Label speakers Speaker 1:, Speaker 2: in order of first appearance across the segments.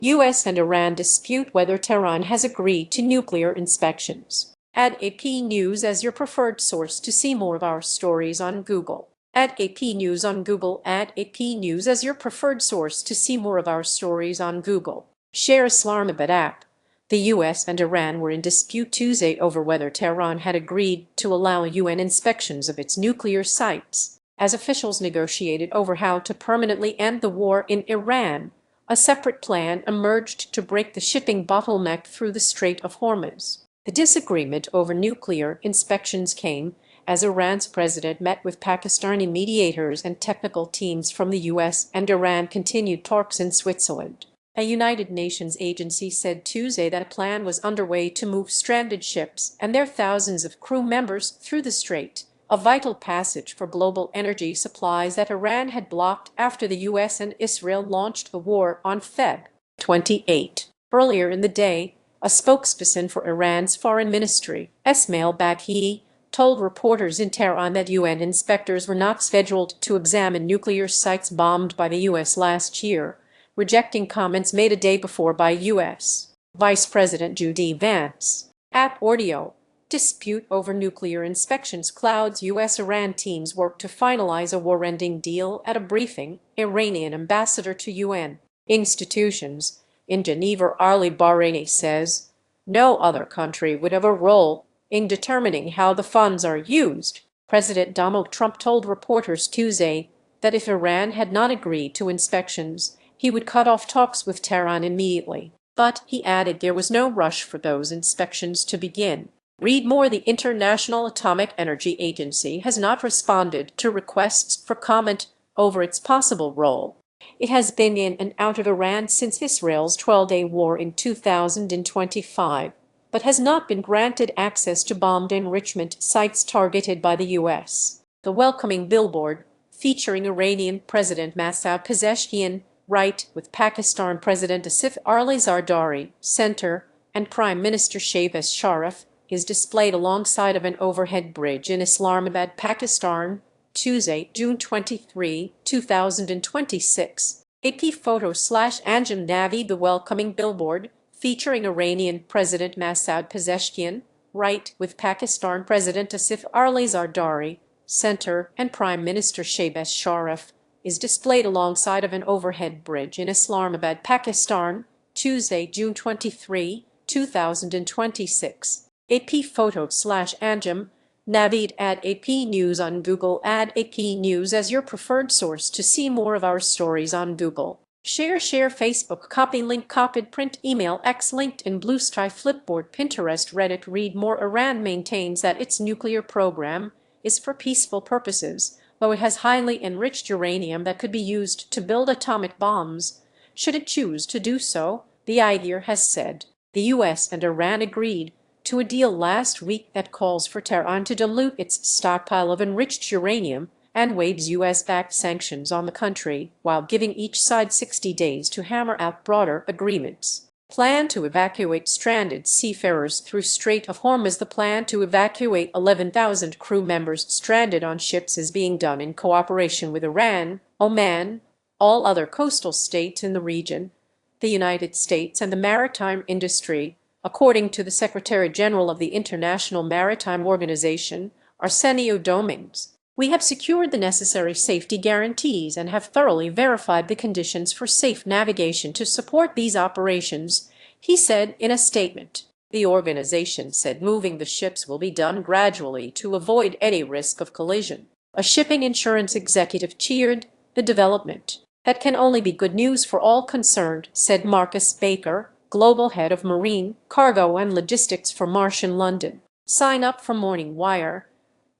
Speaker 1: U.S. and Iran dispute whether Tehran has agreed to nuclear inspections. Add AP News as your preferred source to see more of our stories on Google. Add AP News on Google. Add AP News as your preferred source to see more of our stories on Google. Share Islamabad app. The U.S. and Iran were in dispute Tuesday over whether Tehran had agreed to allow UN inspections of its nuclear sites, as officials negotiated over how to permanently end the war in Iran. A separate plan emerged to break the shipping bottleneck through the Strait of Hormuz. The disagreement over nuclear inspections came as Iran's president met with Pakistani mediators and technical teams from the U.S. and Iran continued talks in Switzerland. A United Nations agency said Tuesday that a plan was underway to move stranded ships and their thousands of crew members through the strait, a vital passage for global energy supplies that Iran had blocked after the U.S. and Israel launched the war on Feb. 28. Earlier in the day, a spokesperson for Iran's foreign ministry, Esmail Baghi, told reporters in Tehran that UN inspectors were not scheduled to examine nuclear sites bombed by the U.S. last year, rejecting comments made a day before by U.S. Vice President J.D. Vance. At Audio, dispute over nuclear inspections clouds U.S.-Iran teams work to finalize a war-ending deal at a briefing, Iranian ambassador to UN institutions in Geneva Ali Bahraini says no other country would have a role in determining how the funds are used. President Donald Trump told reporters Tuesday that if Iran had not agreed to inspections, he would cut off talks with Tehran immediately. But he added there was no rush for those inspections to begin. Read more. The International Atomic Energy Agency has not responded to requests for comment over its possible role. It has been in and out of Iran since Israel's 12-day war in 2025, but has not been granted access to bombed enrichment sites targeted by the U.S. The welcoming billboard, featuring Iranian President Masoud Pezeshkian, right, with Pakistan President Asif Ali Zardari, center, and Prime Minister Shehbaz Sharif, is displayed alongside of an overhead bridge in Islamabad, Pakistan, Tuesday, June 23, 2026. AP photo/Anjum Navi. The welcoming billboard, featuring Iranian President Masoud Pezeshkian, right, with Pakistan President Asif Ali Zardari, center, and Prime Minister Shehbaz Sharif, is displayed alongside of an overhead bridge in Islamabad, Pakistan, Tuesday, June 23, 2026. AP photo/Anjum Navid. Add AP News on Google. Add AP News as your preferred source to see more of our stories on Google. Share Facebook. Copy link copied. Print email X LinkedIn Blue Sky Flipboard Pinterest Reddit. Read more. Iran maintains that its nuclear program is for peaceful purposes, though it has highly enriched uranium that could be used to build atomic bombs, should it choose to do so, the IGER has said. The U.S. and Iran agreed to a deal last week that calls for Tehran to dilute its stockpile of enriched uranium and waives U.S.-backed sanctions on the country, while giving each side 60 days to hammer out broader agreements. Plan to evacuate stranded seafarers through Strait of Hormuz. The plan to evacuate 11,000 crew members stranded on ships is being done in cooperation with Iran, Oman, all other coastal states in the region, the United States, and the maritime industry, according to the Secretary-General of the International Maritime Organization, Arsenio Dominguez. We have secured the necessary safety guarantees and have thoroughly verified the conditions for safe navigation to support these operations, he said in a statement. The organization said moving the ships will be done gradually to avoid any risk of collision. A shipping insurance executive cheered the development. That can only be good news for all concerned, said Marcus Baker, Global Head of Marine, Cargo and Logistics for Marsh in London. Sign up for Morning Wire.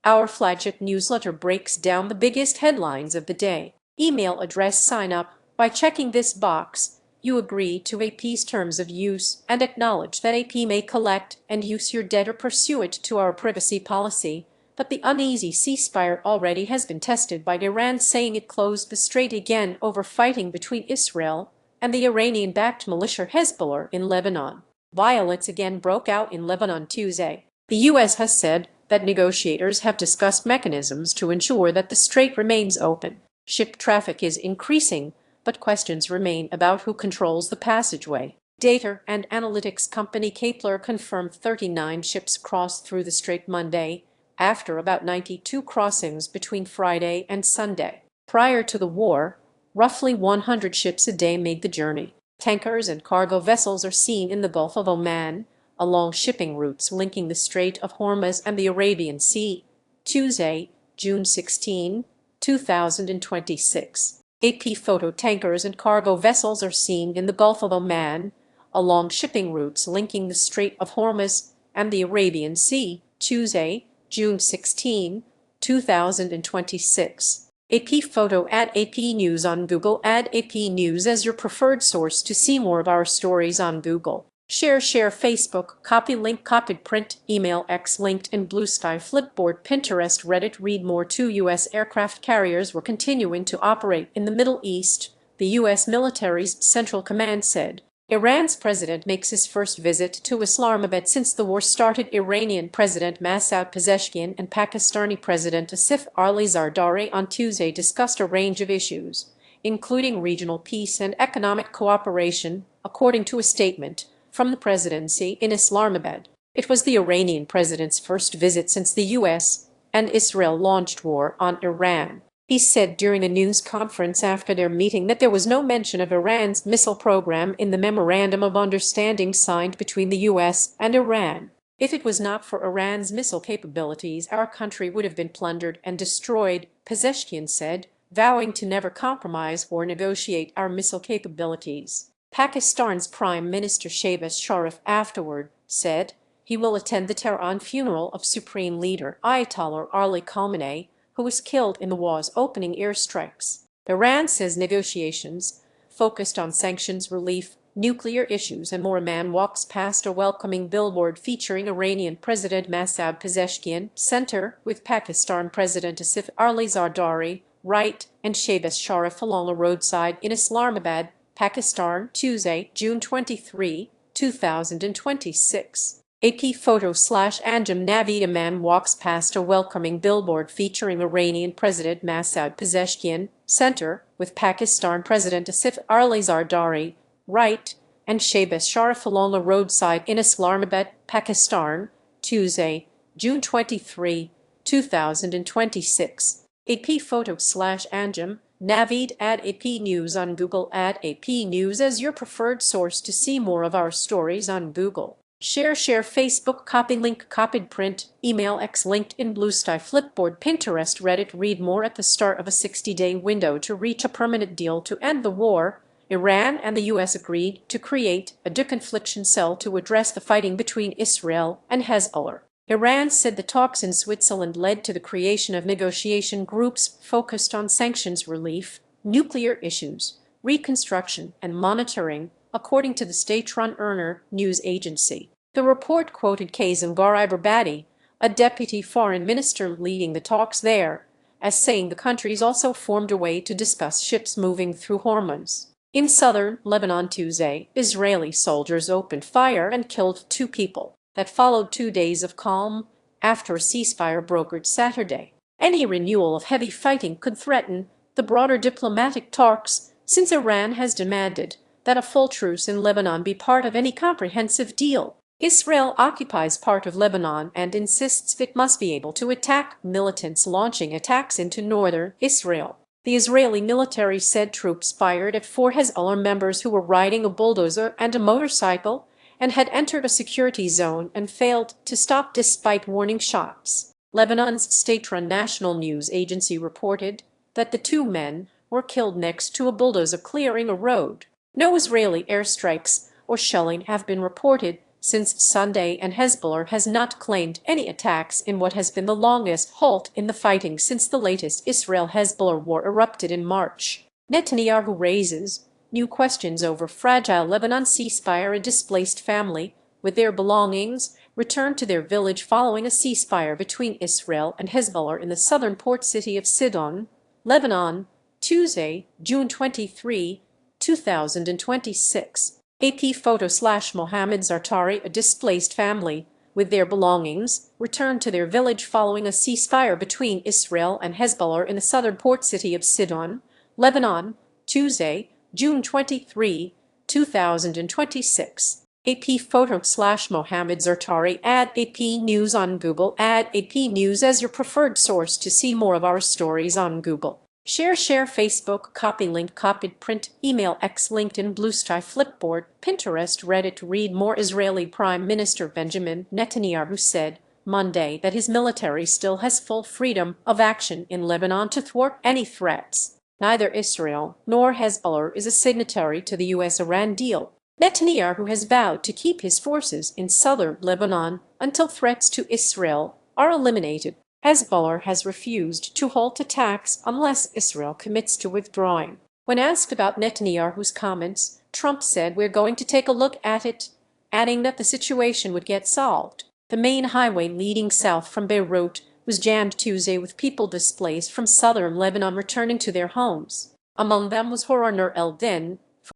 Speaker 1: Our flagship newsletter breaks down the biggest headlines of the day. Email address. Sign up by checking this box. You agree to AP's terms of use and acknowledge that AP may collect and use your data pursuant to our privacy policy, but the uneasy ceasefire already has been tested by Iran saying it closed the strait again over fighting between Israel and the Iranian-backed militia Hezbollah in Lebanon. Violence again broke out in Lebanon Tuesday. The U.S. has said that negotiators have discussed mechanisms to ensure that the strait remains open. Ship traffic is increasing, but questions remain about who controls the passageway. Data and analytics company Kepler confirmed 39 ships crossed through the strait Monday, after about 92 crossings between Friday and Sunday. Prior to the war, roughly 100 ships a day made the journey. Tankers and cargo vessels are seen in the Gulf of Oman, along shipping routes linking the Strait of Hormuz and the Arabian Sea. Tuesday, June 16, 2026. AP photo: tankers and cargo vessels are seen in the Gulf of Oman, along shipping routes linking the Strait of Hormuz and the Arabian Sea. Tuesday, June 16, 2026. AP photo. Add AP News on Google. Add AP News as your preferred source to see more of our stories on Google. Share Facebook, copy link, copied print, email X, LinkedIn, Blue Sky, Flipboard, Pinterest, Reddit. Read more. 2 U.S. aircraft carriers were continuing to operate in the Middle East, the U.S. military's Central Command said. Iran's president makes his first visit to Islamabad since the war started. Iranian President Masoud Pezeshkian and Pakistani President Asif Ali Zardari on Tuesday discussed a range of issues, including regional peace and economic cooperation, according to a statement from the presidency in Islamabad. It was the Iranian president's first visit since the U.S. and Israel launched war on Iran. He said during a news conference after their meeting that there was no mention of Iran's missile program in the Memorandum of Understanding signed between the U.S. and Iran. If it was not for Iran's missile capabilities, our country would have been plundered and destroyed, Pezeshkian said, vowing to never compromise or negotiate our missile capabilities. Pakistan's Prime Minister Shehbaz Sharif afterward said he will attend the Tehran funeral of Supreme Leader Ayatollah Ali Khamenei, who was killed in the war's opening airstrikes. Iran says negotiations focused on sanctions relief, nuclear issues and more. A man walks past a welcoming billboard featuring Iranian President Masoud Pezeshkian, center, with Pakistan President Asif Ali Zardari, right, and Shehbaz Sharif along a roadside in Islamabad, Pakistan. Tuesday, June 23, 2026. AP photo / Anjum Naveed. A man walks past a welcoming billboard featuring Iranian President Masoud Pezeshkian, center, with Pakistan President Asif Ali Zardari, right, and Shehbaz Sharif along a roadside in Islamabad, Pakistan. Tuesday, June 23, 2026. AP photo / Anjum Naveed. Add AP News on Google. Add AP News as your preferred source to see more of our stories on Google. Share Facebook, copy link, copied print, email X, LinkedIn, Blue Sky, Flipboard, Pinterest, Reddit. Read more. At the start of a 60-day window to reach a permanent deal to end the war, Iran and the U.S. agreed to create a deconfliction cell to address the fighting between Israel and Hezbollah. Iran said the talks in Switzerland led to the creation of negotiation groups focused on sanctions relief, nuclear issues, reconstruction, and monitoring, according to the state-run IRNA news agency. The report quoted Kazem Garibabadi, a deputy foreign minister leading the talks there, as saying the countries also formed a way to discuss ships moving through Hormuz. In southern Lebanon Tuesday, Israeli soldiers opened fire and killed 2 people. That followed 2 days of calm after a ceasefire brokered Saturday. Any renewal of heavy fighting could threaten the broader diplomatic talks, since Iran has demanded that a full truce in Lebanon be part of any comprehensive deal. Israel occupies part of Lebanon and insists it must be able to attack militants launching attacks into northern Israel. The Israeli military said troops fired at 4 Hezbollah members who were riding a bulldozer and a motorcycle and had entered a security zone and failed to stop despite warning shots. Lebanon's state-run national news agency reported that the 2 men were killed next to a bulldozer clearing a road. No Israeli airstrikes or shelling have been reported since Sunday, and Hezbollah has not claimed any attacks in what has been the longest halt in the fighting since the latest Israel-Hezbollah war erupted in March. Netanyahu raises new questions over fragile Lebanon ceasefire. A displaced family with their belongings returned to their village following a ceasefire between Israel and Hezbollah in the southern port city of Sidon, Lebanon, Tuesday, June 23, 2026. AP photo / Mohammed Zartari. A displaced family with their belongings returned to their village following a ceasefire between Israel and Hezbollah in the southern port city of Sidon, Lebanon, Tuesday, June 23, 2026. AP photo/Mohammed Zertari. Add AP News on Google. Add AP News as your preferred source to see more of our stories on Google. Share Facebook, copy link, copied print, email, X, LinkedIn, Bluesky, Flipboard, Pinterest, Reddit. Read more. Israeli Prime Minister Benjamin Netanyahu said Monday that his military still has full freedom of action in Lebanon to thwart any threats. Neither Israel nor Hezbollah is a signatory to the US-Iran deal. Netanyahu has vowed to keep his forces in southern Lebanon until threats to Israel are eliminated. Hezbollah has refused to halt attacks unless Israel commits to withdrawing. When asked about Netanyahu's comments, Trump said, "We're going to take a look at it," adding that the situation would get solved. The main highway leading south from Beirut was jammed Tuesday with people displaced from southern Lebanon returning to their homes. Among them was Horoner Eldin,